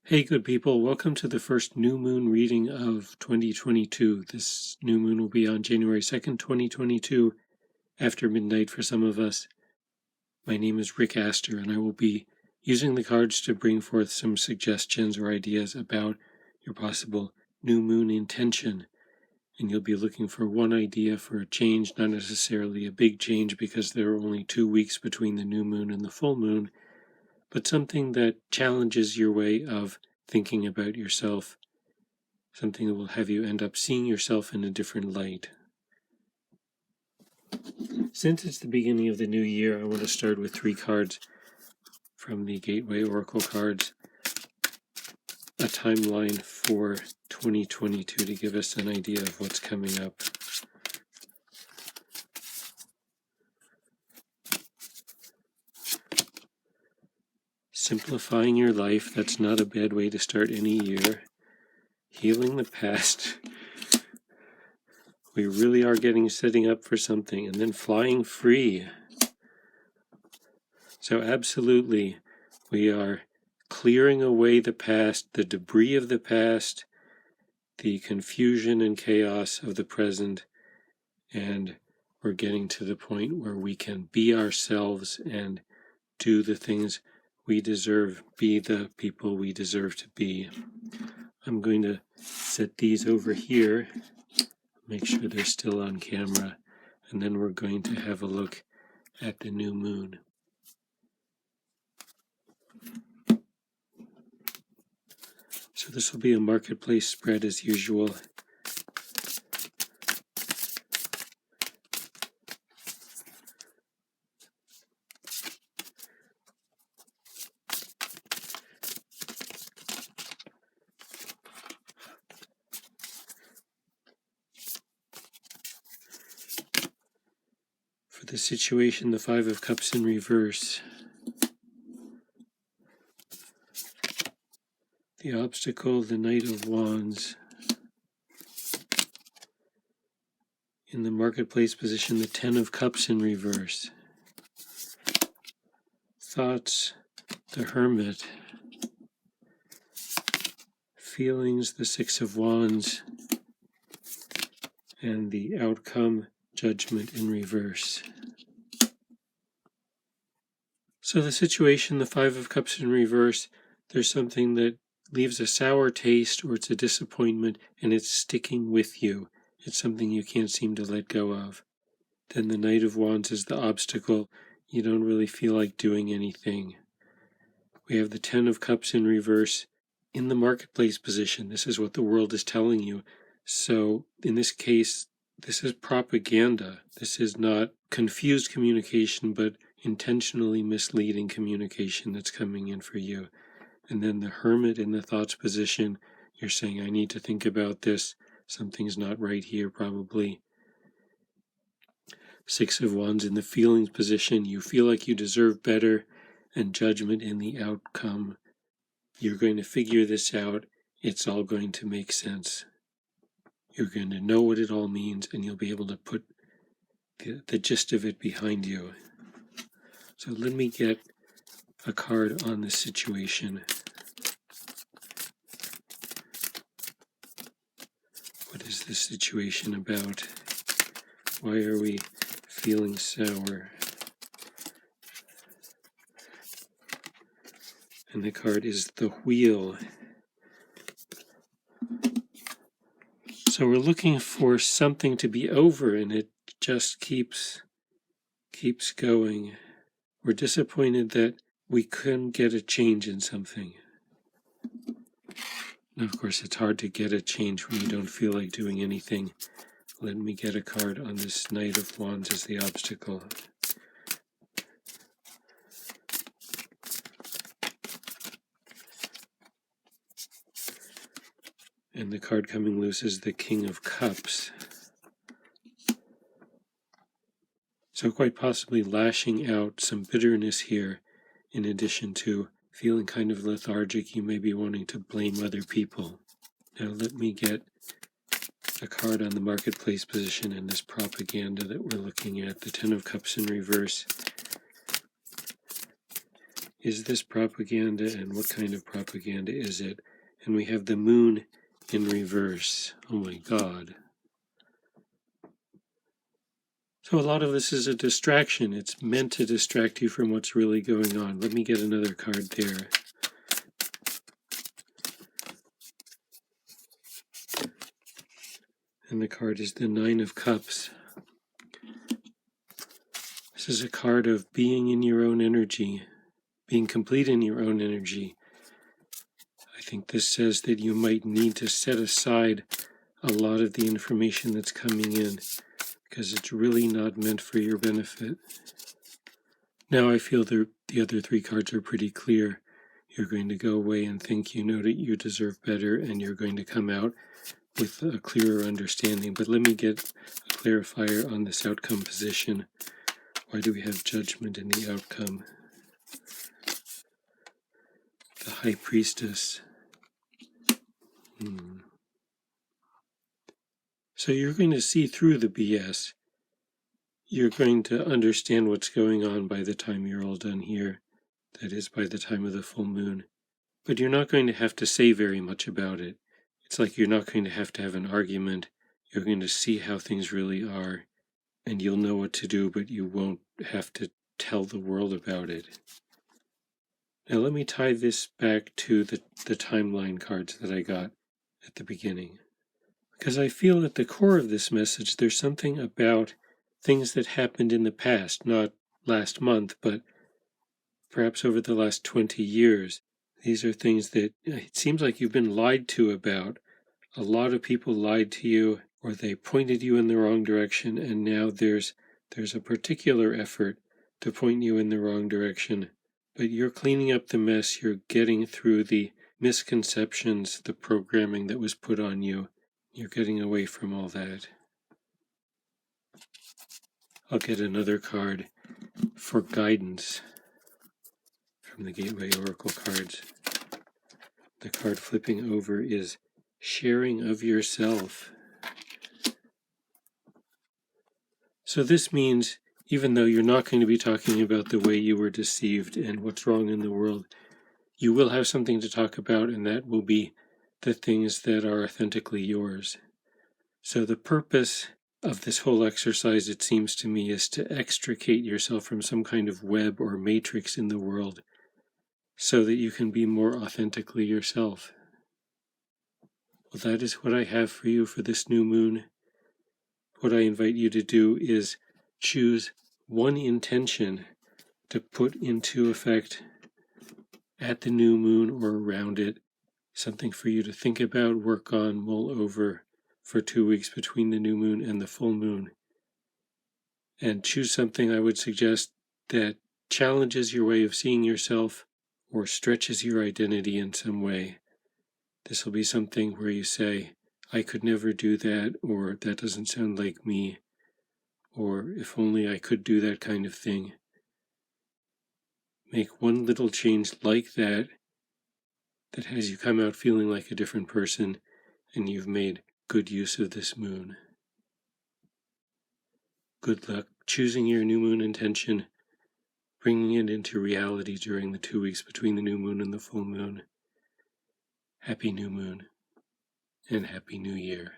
Hey, good people. Welcome to the first new moon reading of 2022. This new moon will be on January 2nd, 2022, after midnight for some of us. My name is Rick Aster, and I will be using the cards to bring forth some suggestions or ideas about your possible new moon intention. And you'll be looking for one idea for a change, not necessarily a big change because there are only 2 weeks between the new moon and the full moon, but something that challenges your way of thinking about yourself, something that will have you end up seeing yourself in a different light. Since it's the beginning of the new year, I want to start with 3 cards from the Gateway Oracle cards, a timeline for 2022 to give us an idea of what's coming up. Simplifying your life, that's not a bad way to start any year. Healing the past. We really are setting up for something. And then flying free. So absolutely, we are clearing away the past, the debris of the past, the confusion and chaos of the present, and we're getting to the point where we can be ourselves and do the things we deserve, be the people we deserve to be. I'm going to set these over here, make sure they're still on camera, and then we're going to have a look at the new moon. So this will be a marketplace spread as usual. For the situation, the 5 of Cups in reverse. The obstacle, the Knight of Wands. In the marketplace position, the 10 of Cups in reverse. Thoughts, the Hermit. Feelings, the 6 of Wands. And the outcome, Judgment in reverse. So the situation, the 5 of Cups in reverse, there's something that leaves a sour taste, or it's a disappointment, and it's sticking with you. It's something you can't seem to let go of. Then the Knight of Wands is the obstacle. You don't really feel like doing anything. We have the 10 of Cups in reverse in the marketplace position. This is what the world is telling you. So in this case, this is propaganda. This is not confused communication, but intentionally misleading communication that's coming in for you. And then the Hermit in the thoughts position, you're saying, I need to think about this. Something's not right here, probably. 6 of Wands in the feelings position, you feel like you deserve better, and Judgment in the outcome. You're going to figure this out. It's all going to make sense. You're going to know what it all means, and you'll be able to put the gist of it behind you. So let me get a card on this situation. What is this situation about? Why are we feeling sour? And the card is the Wheel. So we're looking for something to be over, and it just keeps going. We're disappointed that we couldn't get a change in something. Now, of course, it's hard to get a change when you don't feel like doing anything. Let me get a card on this Knight of Wands as the obstacle. And the card coming loose is the King of Cups. So quite possibly lashing out some bitterness here, in addition to feeling kind of lethargic. You may be wanting to blame other people. Now let me get a card on the marketplace position in this propaganda that we're looking at. The 10 of Cups in reverse is this propaganda, and what kind of propaganda is it? And we have the moon in reverse. Oh my God. So a lot of this is a distraction. It's meant to distract you from what's really going on. Let me get another card there. And the card is the Nine of Cups. This is a card of being in your own energy, being complete in your own energy. I think this says that you might need to set aside a lot of the information that's coming in, because it's really not meant for your benefit. Now I feel the other three cards are pretty clear. You're going to go away and think you know that you deserve better, and you're going to come out with a clearer understanding. But let me get a clarifier on this outcome position. Why do we have Judgment in the outcome? The High Priestess. So you're going to see through the BS. You're going to understand what's going on by the time you're all done here. That is, by the time of the full moon. But you're not going to have to say very much about it. It's like you're not going to have an argument. You're going to see how things really are, and you'll know what to do, but you won't have to tell the world about it. Now let me tie this back to the timeline cards that I got at the beginning. Because I feel at the core of this message, there's something about things that happened in the past, not last month, but perhaps over the last 20 years. These are things that it seems like you've been lied to about. A lot of people lied to you, or they pointed you in the wrong direction, and now there's a particular effort to point you in the wrong direction. But you're cleaning up the mess, you're getting through the misconceptions, the programming that was put on you. You're getting away from all that. I'll get another card for guidance from the Gateway Oracle cards. The card flipping over is Sharing of Yourself. So this means, even though you're not going to be talking about the way you were deceived and what's wrong in the world, you will have something to talk about, and that will be the things that are authentically yours. So the purpose of this whole exercise, it seems to me, is to extricate yourself from some kind of web or matrix in the world so that you can be more authentically yourself. Well, that is what I have for you for this new moon. What I invite you to do is choose one intention to put into effect at the new moon or around it, something for you to think about, work on, mull over for 2 weeks between the new moon and the full moon. And choose something, I would suggest, that challenges your way of seeing yourself or stretches your identity in some way. This will be something where you say, I could never do that, or that doesn't sound like me, or if only I could do that kind of thing. Make one little change like that has you come out feeling like a different person, and you've made good use of this moon. Good luck choosing your new moon intention, bringing it into reality during the 2 weeks between the new moon and the full moon. Happy new moon, and happy new year.